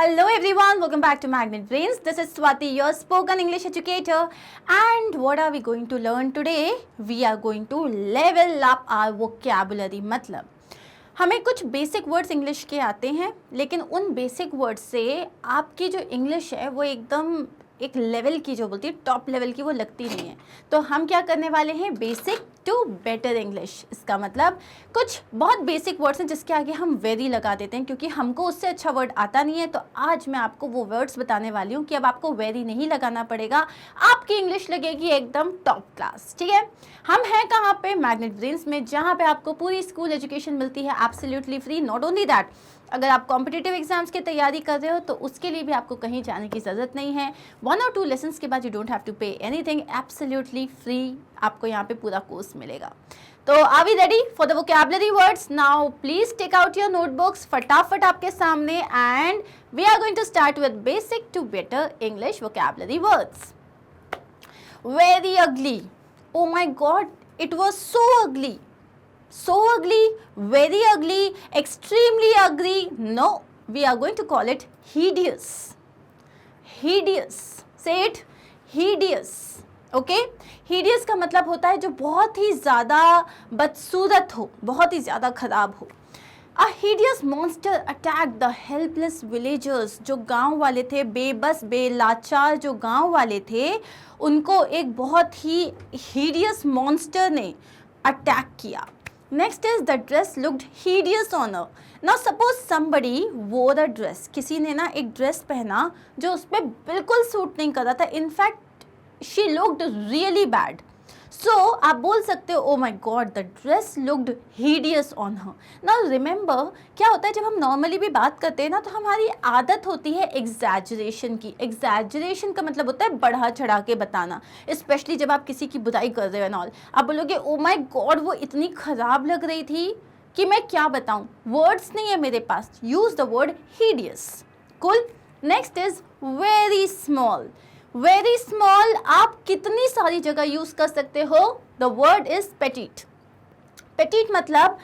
Hello everyone, welcome back to Magnet Brains. This is Swati, your spoken English educator. And what are we going to learn today? We are going to level up our vocabulary. मतलब हमें कुछ basic words English के आते हैं, लेकिन उन basic words से आपकी जो इंग्लिश है वो एकदम एक लेवल की, जो बोलती है टॉप लेवल की, वो लगती नहीं है। तो हम क्या करने वाले हैं, बेसिक टू बेटर इंग्लिश। इसका मतलब कुछ बहुत बेसिक वर्ड्स हैं जिसके आगे हम वेरी लगा देते हैं, क्योंकि हमको उससे अच्छा वर्ड आता नहीं है। तो आज मैं आपको वो वर्ड्स बताने वाली हूँ कि अब आपको वेरी नहीं लगाना पड़ेगा, आपकी इंग्लिश लगेगी एकदम टॉप क्लास। ठीक है, हम हैं कहाँ पे, मैग्नेट ब्रेन्स में, जहाँ पे आपको पूरी स्कूल एजुकेशन मिलती है absolutely free. Not only that, अगर आप कॉम्पिटिटिव एग्जाम्स की तैयारी कर रहे हो तो उसके लिए भी आपको कहीं जाने की ज़रूरत नहीं है। 1 और 2 लेसन्स के बाद you don't have to pay anything, absolutely free आपको यहाँ पे पूरा कोर्स मिलेगा। तो are we ready for the vocabulary words? Now please take out your notebooks, फटाफट आपके सामने, and we are going to start with basic to better English vocabulary words. Very ugly, oh my God, it was so ugly. So ugly, very ugly, extremely ugly. No, we are going to call it hideous. Hideous. Say it. Hideous. Okay? Hideous का मतलब होता है जो बहुत ही ज़्यादा बदसूरत हो, बहुत ही ज़्यादा खराब हो। A hideous monster attacked the helpless villagers. जो गांव वाले थे, बेबस बेलाचार जो गांव वाले थे, उनको एक बहुत ही hideous monster ने अटैक किया। Next is the dress looked hideous on her. Now suppose somebody wore a dress. किसी ने ना एक ड्रेस पहना जो उस पर बिल्कुल सूट नहीं कर रहा था. In fact, she looked really bad. So आप बोल सकते हो, oh my God, the dress looked hideous on her. Now remember, क्या होता है जब हम नॉर्मली भी बात करते हैं ना, तो हमारी आदत होती है एग्जैजरेशन की. एग्जैजरेशन का मतलब होता है बढ़ा चढ़ा के बताना, स्पेशली जब आप किसी की बुराई कर रहे हो एंड ऑल. आप बोलोगे, oh my God, वो इतनी खराब लग रही थी कि मैं क्या बताऊँ, वर्ड्स नहीं है मेरे पास. Use the word hideous. Cool. Next is very small. Very small आप कितनी सारी जगह यूज कर सकते हो. The word is petite. Petite मतलब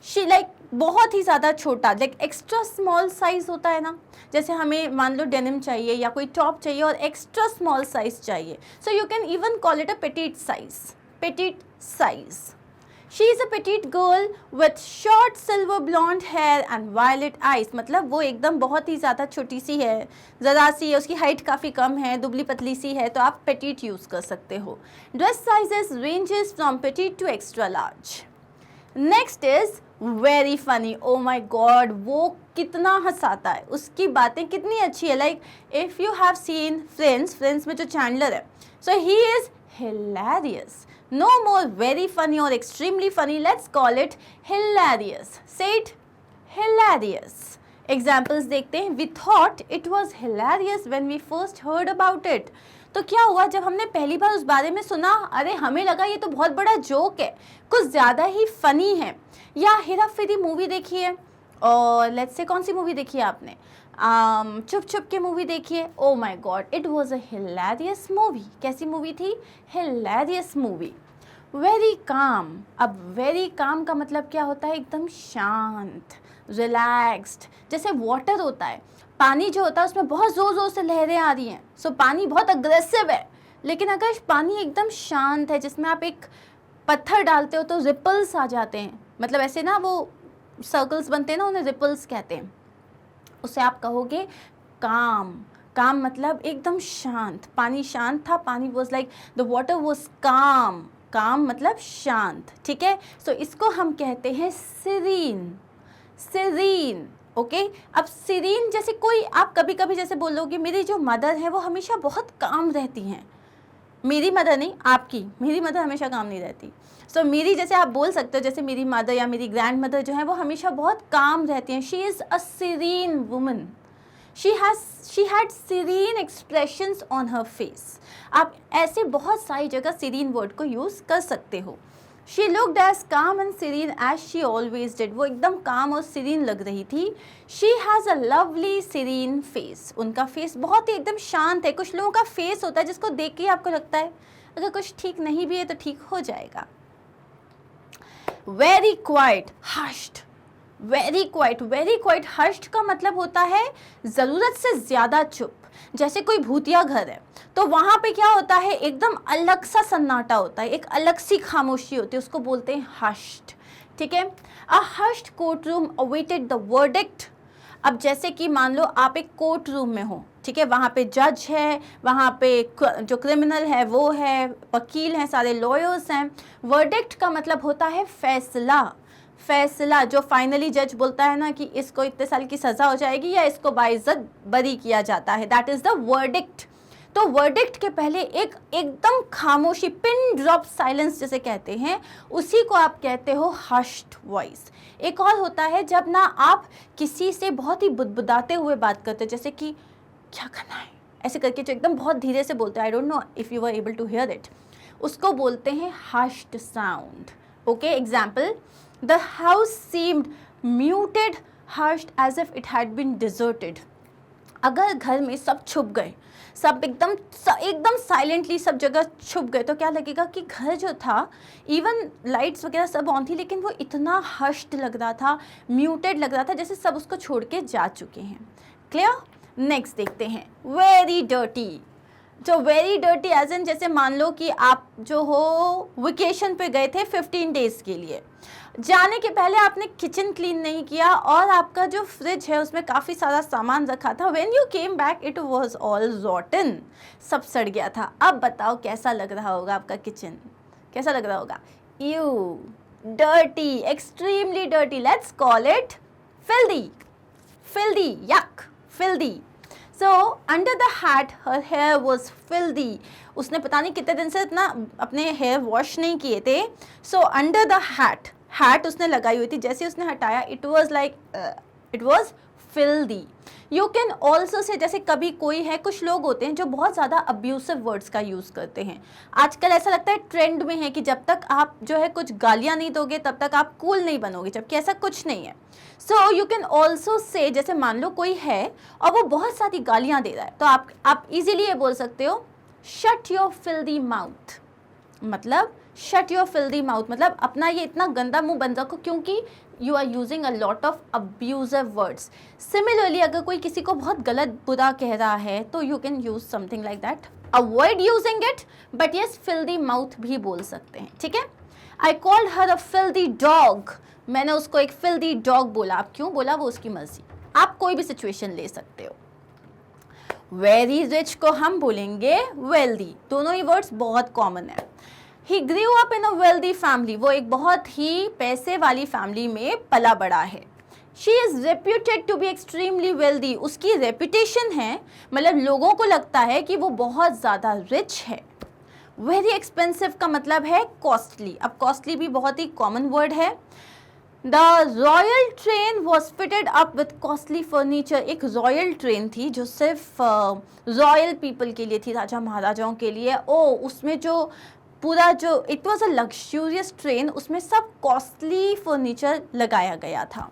शी लाइक बहुत ही ज़्यादा छोटा, लाइक एक्स्ट्रा स्मॉल साइज होता है ना. जैसे हमें मान लो डेनिम चाहिए या कोई टॉप चाहिए और एक्स्ट्रा स्मॉल साइज चाहिए, so you can even call it a petit size. Petit size. She is a petite girl with short silver blonde hair and violet eyes. मतलब वो एकदम बहुत ही ज़्यादा छोटी सी है, ज़रा सी है, उसकी हाइट काफ़ी कम है, दुबली पतली सी है, तो आप petite यूज़ कर सकते हो. Dress sizes ranges from petite to extra large. Next is very funny. Oh my God, वो कितना हंसाता है, उसकी बातें कितनी अच्छी है. Like if you have seen Friends में जो चैंडलर है, so he is hilarious. No more very funny or extremely funny. Let's call it hilarious. Say it. Hilarious. Examples देखते हैं. We thought it was hilarious when we first heard about it. तो क्या हुआ जब हमने पहली बार उस बारे में सुना, अरे हमें लगा ये तो बहुत बड़ा जोक है, कुछ ज़्यादा ही फनी है. या हेरा फेरी मूवी देखी है, और लेट्स से कौन सी मूवी देखी है आपने, चुप चुप के मूवी देखिए. Oh my God, it was a hilarious movie. कैसी मूवी थी? Hilarious movie. Very calm. अब वेरी काम का मतलब क्या होता है? एकदम शांत, रिलैक्स्ड. जैसे वाटर होता है, पानी जो होता है उसमें बहुत ज़ोर ज़ोर से लहरें आ रही हैं, सो पानी बहुत अग्रेसिव है. लेकिन अगर पानी एकदम शांत है, जिसमें आप एक पत्थर डालते हो तो रिपल्स आ जाते हैं, मतलब ऐसे ना वो सर्कल्स बनते हैं ना, उन्हें रिपल्स कहते हैं, उसे आप कहोगे काम. काम मतलब एकदम शांत. पानी शांत था, पानी was like the water was काम. काम मतलब शांत. ठीक है, सो इसको हम कहते हैं सीरीन. सीरीन. ओके. अब सीरीन जैसे कोई, आप कभी कभी जैसे बोलोगे मेरी जो मदर है वो हमेशा बहुत काम रहती हैं. मेरी मदर नहीं, आपकी. मेरी मदर हमेशा काम नहीं रहती. सो मेरी, जैसे आप बोल सकते हो, जैसे मेरी मदर या मेरी ग्रैंड मदर जो है वो हमेशा बहुत काम रहती हैं. She is a serene woman. She had serene expressions on her face. आप ऐसे बहुत सारी जगह सीरीन वर्ड को यूज़ कर सकते हो. She looked as calm and serene as she always did. वो एकदम काम और सीरीन लग रही थी. She has a lovely serene face. उनका फेस बहुत ही एकदम शांत है. कुछ लोगों का फेस होता है जिसको देख के आपको लगता है अगर कुछ ठीक नहीं भी है तो ठीक हो जाएगा. Very quite. Hushed. Very quite, very quite. Hushed का मतलब होता है ज़रूरत से ज़्यादा चुप। जैसे कोई भूतिया घर है तो वहाँ पे क्या होता है, एकदम अलग सा सन्नाटा होता है, एक अलग सी खामोशी होती है, उसको बोलते हैं हश्ड। ठीक है, a hushed court room awaited the verdict. अब जैसे कि मान लो आप एक कोर्ट रूम में हो, ठीक है, वहाँ पे जज है, वहाँ पे जो क्रिमिनल है वो है, वकील हैं, सारे लॉयर्स हैं। वर्डिक्ट का मतलब होता है फैसला। फैसला जो फाइनली जज बोलता है ना कि इसको इतने साल की सज़ा हो जाएगी या इसको बाइज्जत बरी किया जाता है, दैट इज़ द वर्डिक्ट। तो वर्डिक्ट के पहले एक एकदम खामोशी, पिन ड्रॉप साइलेंस जिसे कहते हैं, उसी को आप कहते हो हश्ड वॉइस। एक और होता है जब ना आप किसी से बहुत ही बुदबुदाते हुए बात करते हो, जैसे कि क्या करना है ऐसे करके, जो एकदम बहुत धीरे से बोलते हैं, I don't know if you are able to hear it, उसको बोलते हैं hushed sound. Okay, example, the house seemed muted hushed as if it had been deserted. अगर घर में सब छुप गए, सब एकदम साइलेंटली सब जगह छुप गए, तो क्या लगेगा कि घर जो था, इवन लाइट्स वगैरह सब ऑन थी, लेकिन वो इतना हश्ड लग रहा था, म्यूटेड लग रहा था, जैसे सब उसको छोड़ के जा चुके हैं। क्लियर? नेक्स्ट देखते हैं, वेरी डर्टी। जो वेरी डर्टी एज इन, जैसे मान लो कि आप जो हो वेकेशन पे गए थे 15 डेज़ के लिए, जाने के पहले आपने किचन क्लीन नहीं किया और आपका जो फ्रिज है उसमें काफ़ी सारा सामान रखा था, when you came back it was all रॉटन, सब सड़ गया था। अब बताओ कैसा लग रहा होगा आपका किचन, कैसा लग रहा होगा? You dirty, extremely dirty, let's call it filthy, filthy, yuck, filthy. So under the hat her hair was filthy. उसने पता नहीं कितने दिन से इतना अपने हेयर वॉश नहीं किए थे। सो अंडर द हैट, हैट उसने लगाई हुई थी, जैसे उसने हटाया it was like, it was filthy. You can also say, जैसे कभी कोई है, कुछ लोग होते हैं जो बहुत ज़्यादा अब्यूसिव वर्ड्स का यूज़ करते हैं। आजकल ऐसा लगता है ट्रेंड में है कि जब तक आप जो है कुछ गालियाँ नहीं दोगे तब तक आप कूल नहीं बनोगे, जबकि ऐसा कुछ नहीं है। So you can also say, जैसे मान लो कोई है और वो बहुत सारी गालियाँ दे रहा है, तो आप इजीली ये बोल सकते हो शट योर फिल्दी माउथ। मतलब शट योर फिल्दी माउथ मतलब अपना ये इतना गंदा मुंह बंद रखो, क्योंकि you are using a lot of abusive words. Similarly अगर कोई किसी को बहुत गलत बुरा कह रहा है तो you can use something like that, avoid using it, but yes filthy mouth भी बोल सकते हैं। ठीक है, I called her a filthy dog. मैंने उसको एक फिल्दी डॉग बोला। आप क्यों बोला वो उसकी मर्जी, आप कोई भी सिचुएशन ले सकते हो। वेरी रिच को हम बोलेंगे वेल्दी। दोनों ही वर्ड्स बहुत कॉमन है। He grew up in a wealthy family, वो एक बहुत ही पैसे वाली फैमिली में पला बड़ा है। She is reputed to be extremely wealthy, उसकी रेपुटेशन है, मतलब लोगों को लगता है कि वो बहुत ज़्यादा रिच है। वेरी एक्सपेंसिव का मतलब है कॉस्टली। अब कॉस्टली भी बहुत ही कॉमन वर्ड है। The royal train was fitted up with costly furniture, एक रॉयल ट्रेन थी जो सिर्फ रॉयल पीपल के लिए थी, राजा महाराजाओं के लिए। उसमें जो पूरा जो it was a luxurious train, उसमें सब कॉस्टली फर्नीचर लगाया गया था।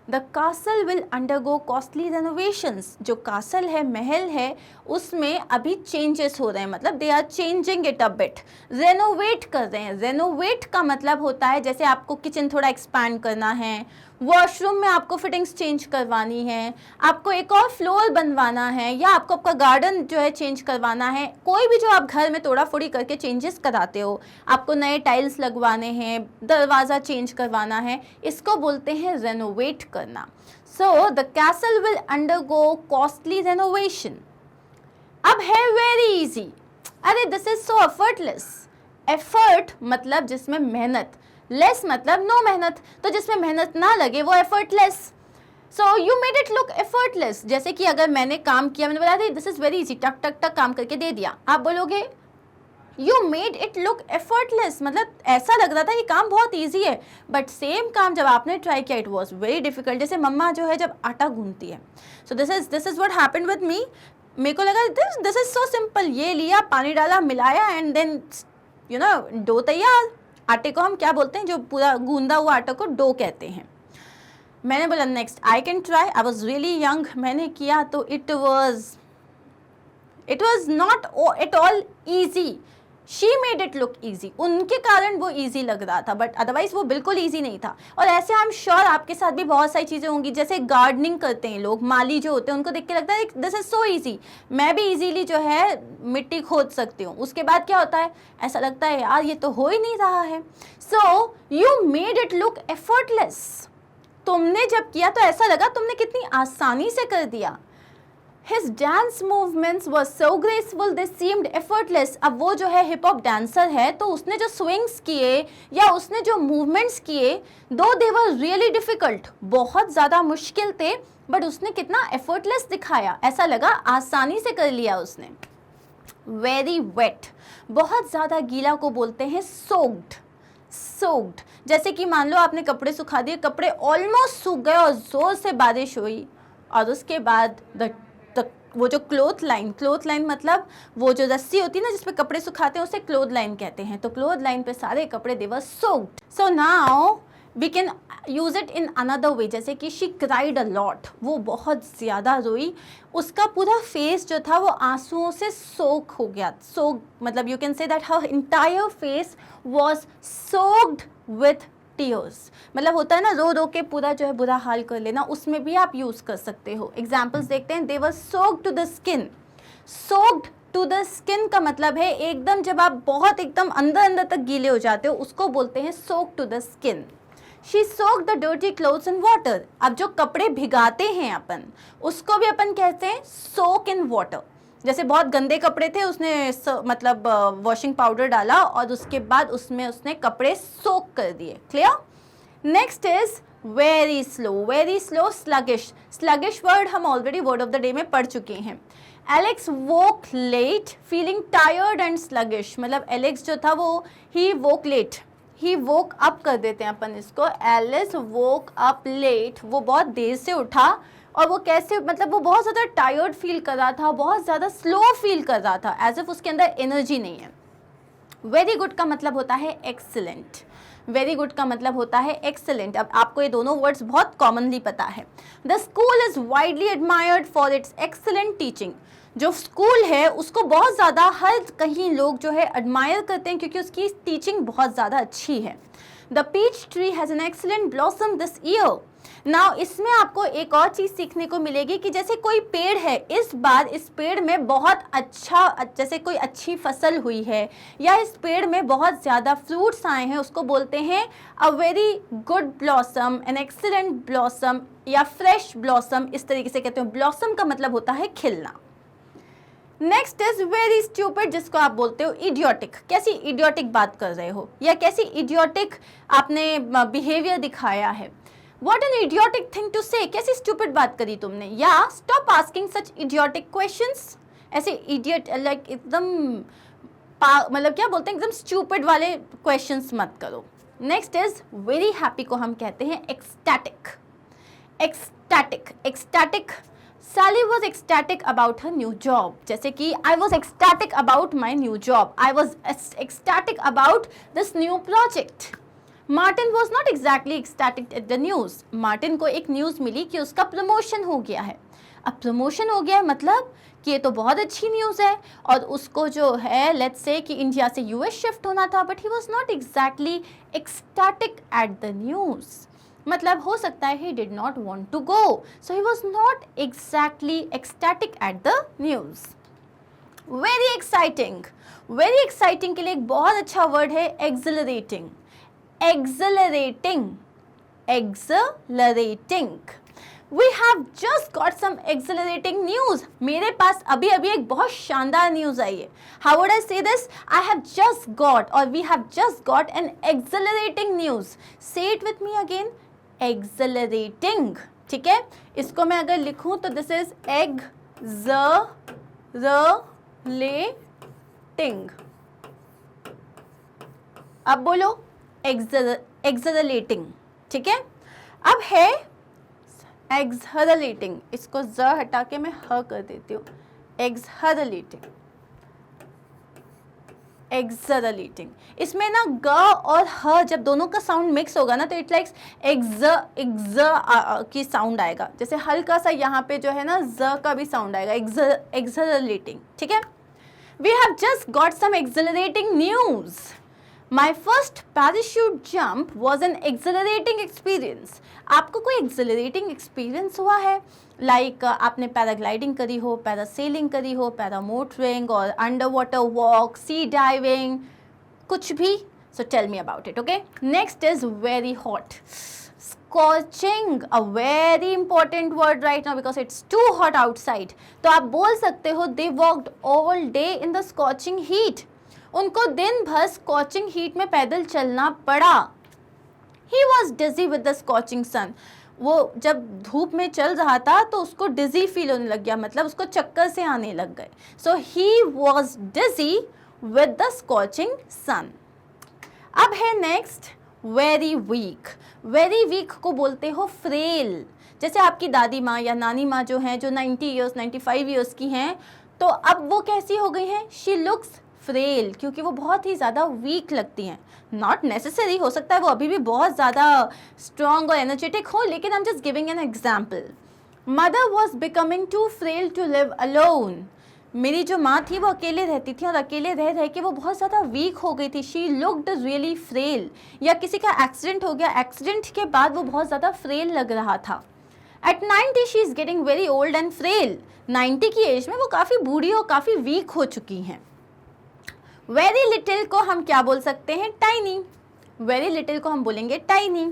The castle will undergo costly renovations, जो कासल है, महल है, उसमें अभी चेंजेस हो रहे हैं, मतलब they are changing it a bit, renovate कर रहे हैं। रेनोवेट का मतलब होता है जैसे आपको किचन थोड़ा एक्सपैंड करना है, वॉशरूम में आपको फिटिंग्स चेंज करवानी है, आपको एक और फ्लोर बनवाना है, या आपको आपका गार्डन जो है चेंज करवाना है। कोई भी जो आप घर में तोड़ा फोड़ी करके चेंजेस कराते हो, आपको नए टाइल्स लगवाने हैं, दरवाज़ा चेंज करवाना है, इसको बोलते हैं रेनोवेट करना। So the castle will undergo costly renovation. अब है वेरी इजी, अरे this is so effortless. Effort मतलब जिसमें मेहनत, लेस मतलब नो मेहनत, तो जिसमें मेहनत ना लगे वो effortless. So you made it look effortless. जैसे कि अगर मैंने काम किया, मैंने बोला दिस इज वेरी इजी, टक टक टक काम करके दे दिया, आप बोलोगे you made it look effortless, मतलब ऐसा लग रहा था ये काम बहुत ईजी है, बट सेम काम जब आपने ट्राई किया इट वॉज वेरी डिफिकल्ट। जैसे मम्मा जो है जब आटा गूंथती है, so this is what happened with me. मेरे को लगा दिस इज सो सिंपल, ये लिया, पानी डाला, मिलाया and then you know dough तैयार। आटे को हम क्या बोलते हैं, जो पूरा गूंदा हुआ आटा को डो कहते हैं। मैंने बोला next I can try, I was really young, मैंने किया तो it was not at all easy. She made it look easy, उनके कारण वो ईजी लग रहा था, बट अदरवाइज वो बिल्कुल ईजी नहीं था। और ऐसे आई एम श्योर आपके साथ भी बहुत सारी चीज़ें होंगी, जैसे गार्डनिंग करते हैं लोग, माली जो होते हैं, उनको देख के लगता है दिस इज सो ईजी, मैं भी इजीली जो है मिट्टी खोद सकती हूँ। उसके बाद क्या होता है, ऐसा लगता है यार ये तो हो ही नहीं रहा है। So you made it look effortless, तुमने जब किया तो ऐसा लगा तुमने कितनी आसानी से कर दिया। His dance movements were so graceful they seemed effortless। अब वो जो है हिप हॉप डांसर है, तो उसने जो स्विंग्स किए या उसने जो मूवमेंट्स किए, दो दे वर रियली डिफिकल्ट, बहुत ज़्यादा मुश्किल थे, बट उसने कितना एफर्टलेस दिखाया, ऐसा लगा आसानी से कर लिया उसने। वेरी वेट, बहुत ज़्यादा गीला को बोलते हैं सोक्ड। सोक्ड जैसे कि मान लो आपने कपड़े सुखा दिए, कपड़े ऑलमोस्ट सूख गए और ज़ोर से बारिश हुई, और उसके बाद वो जो क्लोथ लाइन मतलब वो जो रस्सी होती है ना जिसपे कपड़े सुखाते हैं, उसे क्लोथ लाइन कहते हैं। तो क्लोथ लाइन पे सारे कपड़े they were soaked. So now we can use it in another way, जैसे कि शी क्राइड अ लॉट, वो बहुत ज़्यादा रोई, उसका पूरा फेस जो था वो आंसुओं से सोक हो गया। सोक मतलब you can say that her entire face was soaked with tears, मतलब होता है ना रो रो के पूरा जो है बुरा हाल कर लेना, उसमें भी आप यूज़ कर सकते हो। एग्जाम्पल्स देखते हैं। They were soaked to the skin. Soaked to the skin का मतलब है एकदम जब आप बहुत एकदम अंदर अंदर तक गीले हो जाते हो, उसको बोलते हैं soak to the skin. She soaked the dirty clothes in water. अब जो कपड़े भिगाते हैं अपन, उसको भी अपन कहते हैं सोक इन वाटर। जैसे बहुत गंदे कपड़े थे, उसने मतलब वॉशिंग पाउडर डाला और उसके बाद उसमें उसने कपड़े सोक कर दिए। Clear? Next is very slow. Very slow, sluggish. Sluggish word हम already word of the day में पढ़ चुके हैं। Alex woke late feeling tired and sluggish, मतलब एलेक्स जो था वो ही वोक लेट, ही वोक अप कर देते हैं अपन इसको। एलिस वोक अप लेट, वो बहुत देर से उठा और वो कैसे, मतलब वो बहुत ज़्यादा टायर्ड फील कर रहा था, बहुत ज़्यादा स्लो फील कर रहा था, एज इफ उसके अंदर एनर्जी नहीं है। वेरी गुड का मतलब होता है एक्सीलेंट। वेरी गुड का मतलब होता है एक्सीलेंट। अब आपको ये दोनों वर्ड्स बहुत कॉमनली पता है। The school is widely admired for its excellent teaching. जो स्कूल है उसको बहुत ज़्यादा हर कहीं लोग जो है एडमायर करते हैं क्योंकि उसकी टीचिंग बहुत ज़्यादा अच्छी है। The peach tree has an excellent blossom this year. Now इसमें आपको एक और चीज़ सीखने को मिलेगी कि जैसे कोई पेड़ है, इस बार इस पेड़ में बहुत अच्छा, जैसे कोई अच्छी फसल हुई है या इस पेड़ में बहुत ज़्यादा फ्रूट्स आए हैं, उसको बोलते हैं a very good blossom, N excellent blossom या फ्रेश ब्लॉसम, इस तरीके से कहते हैं। ब्लॉसम का मतलब होता है खिलना। नेक्स्ट इज वेरी स्टूपिड, जिसको आप बोलते हो इडियोटिक। कैसी इडियोटिक बात कर रहे हो या कैसी इडियोटिक आपने बिहेवियर दिखाया है। What an idiotic thing to say, कैसी स्टूपिड बात करी तुमने। या stop asking such idiotic questions, ऐसे इडियट लाइक एकदम मतलब क्या बोलते हैं, एकदम स्टूपिड वाले क्वेश्चंस मत करो। नेक्स्ट इज वेरी हैप्पी को हम कहते हैं ecstatic. Ecstatic, ecstatic. Sally was ecstatic about her new job. जैसे कि I was ecstatic about my new job. I was ecstatic about this new project. Martin was not exactly ecstatic at the news. Martin को एक news मिली कि उसका promotion हो गया है। अब प्रमोशन हो गया है मतलब कि ये तो बहुत अच्छी न्यूज़ है और उसको जो है लेट्स से कि इंडिया से यूएस शिफ्ट होना था, but he was not exactly ecstatic at the news. मतलब हो सकता है he did not want to go, so he was not exactly ecstatic at the news. Very exciting. Very exciting के लिए एक बहुत अच्छा वर्ड है exhilarating. Exhilarating. Exhilarating. We have just got some exhilarating news. मेरे पास अभी अभी एक बहुत शानदार न्यूज़ आई है. How would I say this? I have just got or we have just got an exhilarating news. Say it with me again. Exhilarating. ठीक है, इसको मैं अगर लिखूं तो दिस इज exhilarating. अब बोलो exhilarating. ठीक है, अब है exhilarating. इसको ज हटा के मैं ह कर देती हूँ. exhilarating. एक्सलरेटिंग. इसमें ना ग और ह जब दोनों का साउंड मिक्स होगा ना तो इट लाइक्स की साउंड आएगा. जैसे हल्का सा यहाँ पे जो है ना ज का भी साउंड आएगा. एक्सलरेटिंग. ठीक है, We have just got some exhilarating news. My first parachute jump was an exhilarating experience. आपको कोई exhilarating experience हुआ है? Like आपने पैराग्लाइडिंग करी हो, पैरासेलिंग करी हो, पैरामोटरिंग और अंडरवाटर वॉक, सी डाइविंग, कुछ भी? So tell me about it, okay? Next is very hot. Scorching, a very important word right now because it's too hot outside. तो आप बोल सकते हो they walked all day in the scorching heat. उनको दिन भर स्कॉचिंग हीट में पैदल चलना पड़ा. He was dizzy with the scorching sun. वो जब धूप में चल रहा था तो उसको डिजी फील होने लग गया, मतलब उसको चक्कर से आने लग गए. So he was dizzy with the scorching sun. अब है next very weak. Very weak को बोलते हो फ्रेल. जैसे आपकी दादी माँ या नानी माँ जो हैं, जो 90 ईयर्स 95 ईयर्स की हैं, तो अब वो कैसी हो गई हैं? शी लुक्स फ्रेल, क्योंकि वो बहुत ही ज़्यादा वीक लगती हैं. नॉट नेसेसरी, हो सकता है वो अभी भी बहुत ज़्यादा स्ट्रॉन्ग और एनर्जेटिक हो, लेकिन I am just giving an example. Mother was becoming too frail to live alone. मेरी जो माँ थी वो अकेले रहती थी और अकेले रह रह के वो बहुत ज़्यादा वीक हो गई थी. She looked really frail. या किसी का एक्सीडेंट हो गया, एक्सीडेंट के बाद वो बहुत ज़्यादा फ्रेल लग रहा था. At 90 she is getting very old and frail. 90 की एज में वो काफ़ी बूढ़ी और काफ़ी वीक हो चुकी हैं. वेरी लिटिल को हम क्या बोल सकते हैं? टाइनी. वेरी लिटिल को हम बोलेंगे tiny.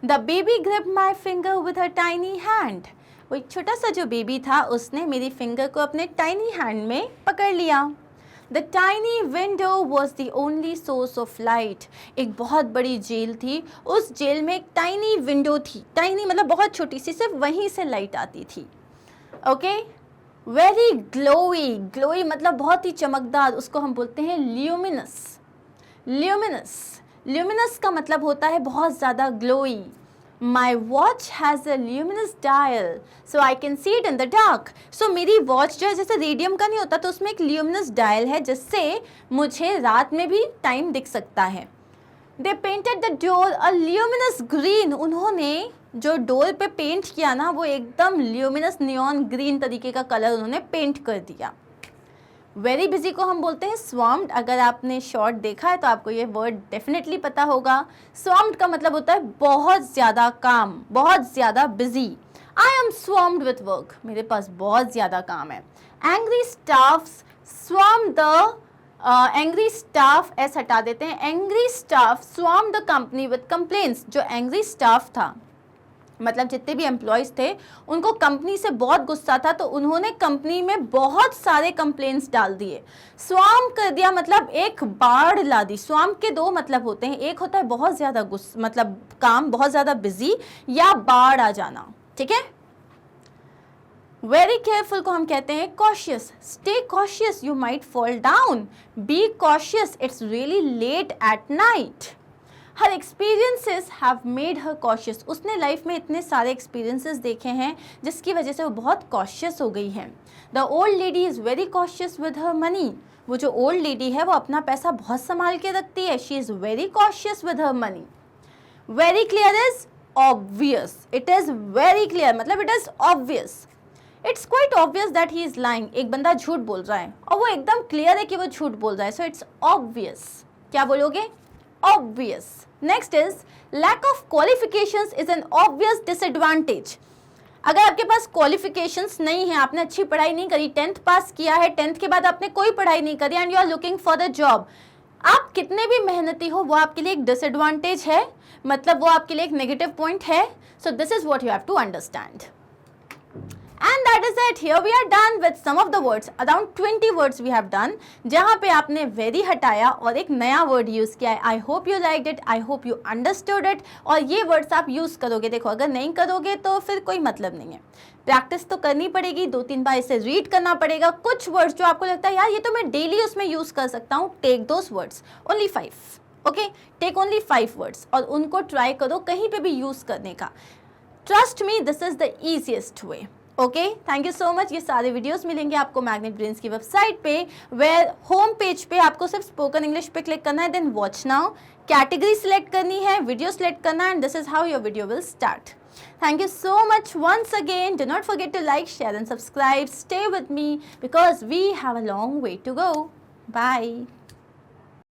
The baby grip my finger with her tiny hand. वो एक छोटा सा जो बेबी था उसने मेरी फिंगर को अपने टाइनी हैंड में पकड़ लिया. The tiny window was the only source of light. एक बहुत बड़ी जेल थी, उस जेल में एक टाइनी विंडो थी. टाइनी मतलब बहुत छोटी सी, सिर्फ वहीं से लाइट आती थी. ओके. Very glowy. ग्लोई मतलब बहुत ही चमकदार, उसको हम बोलते हैं ल्यूमिनस. ल्यूमिनस. ल्यूमिनस का मतलब होता है बहुत ज़्यादा glowy. My watch has a luminous dial, so I can see it in the dark. So मेरी वॉच जो है जैसे रेडियम का नहीं होता, तो उसमें एक ल्यूमिनस डायल है जिससे मुझे रात में भी टाइम दिख सकता है. They painted the door a luminous green. उन्होंने जो डोर पे पेंट किया ना, वो एकदम ल्यूमिनस नियॉन ग्रीन तरीके का कलर उन्होंने पेंट कर दिया. वेरी बिजी को हम बोलते हैं स्वाम्ड. अगर आपने शॉर्ट देखा है तो आपको ये वर्ड डेफिनेटली पता होगा. स्वाम्ड का मतलब होता है बहुत ज़्यादा काम, बहुत ज़्यादा busy. I am swamped with work. मेरे पास बहुत ज़्यादा काम है. Angry staffs swarm the angry staff एस हटा देते हैं. Angry staff swarm the company with complaints. जो एंग्री स्टाफ था मतलब जितने भी एम्प्लॉयज़ थे उनको कंपनी से बहुत गुस्सा था, तो उन्होंने कंपनी में बहुत सारे कंप्लेंट्स डाल दिए. स्वाम कर दिया मतलब एक बाढ़ ला दी. स्वाम के दो मतलब होते हैं, एक होता है बहुत ज़्यादा गुस्सा मतलब काम बहुत ज़्यादा बिजी, या बाढ़ आ जाना. ठीक है. वेरी केयरफुल को हम कहते हैं cautious. Stay cautious, you might fall down. Be cautious, it's really late at night. Her experiences have made her cautious. उसने लाइफ में इतने सारे एक्सपीरियंसेस देखे हैं जिसकी वजह से वो बहुत कॉशियस हो गई है. The old lady is very cautious with her money. वो जो ओल्ड लेडी है वो अपना पैसा बहुत संभाल के रखती है. She is very cautious with her money. Very clear is obvious. It is very clear मतलब it is obvious. It's quite obvious that he is lying. एक बंदा झूठ बोल रहा है और वो एकदम क्लियर है कि वो झूठ बोल रहा है. So it's obvious. क्या बोलोगे? Obvious. Next is lack of qualifications is an obvious disadvantage. अगर आपके पास क्वालिफिकेशंस नहीं है, आपने अच्छी पढ़ाई नहीं करी, 10th पास किया है, 10th के बाद आपने कोई पढ़ाई नहीं करी and you are looking for the job, आप कितने भी मेहनती हो वो आपके लिए एक डिसएडवांटेज है, मतलब वो आपके लिए एक नेगेटिव पॉइंट है. So this is what you have to understand. And that is it. Here we are done with some of the words. Around 20 words we have done. जहाँ पे आपने very हटाया और एक नया word use किया है. I hope you liked it. I hope you understood it. और ये words आप use करोगे. देखो अगर नहीं करोगे तो फिर कोई मतलब नहीं है. प्रैक्टिस तो करनी पड़ेगी, 2-3 बार इसे रीड करना पड़ेगा. कुछ वर्ड्स जो आपको लगता है यार ये तो मैं डेली उसमें यूज़ कर सकता हूँ, take those words. Only 5. Okay, take only 5 words और उनको ट्राई करो कहीं पे भी यूज़ करने का. Trust me, this is the easiest way. Okay, thank you so much. ये सारे वीडियोस मिलेंगे आपको मैग्नेट ब्रेन्स की वेबसाइट पे, वेयर होम पेज पे आपको सिर्फ स्पोकन इंग्लिश पे क्लिक करना है, then watch now, category select करनी है, वीडियो सिलेक्ट करना है, and this is how your video will start. Thank you so much once again. Do not forget to like, share and subscribe. Stay with me because we have a long way to go. Bye.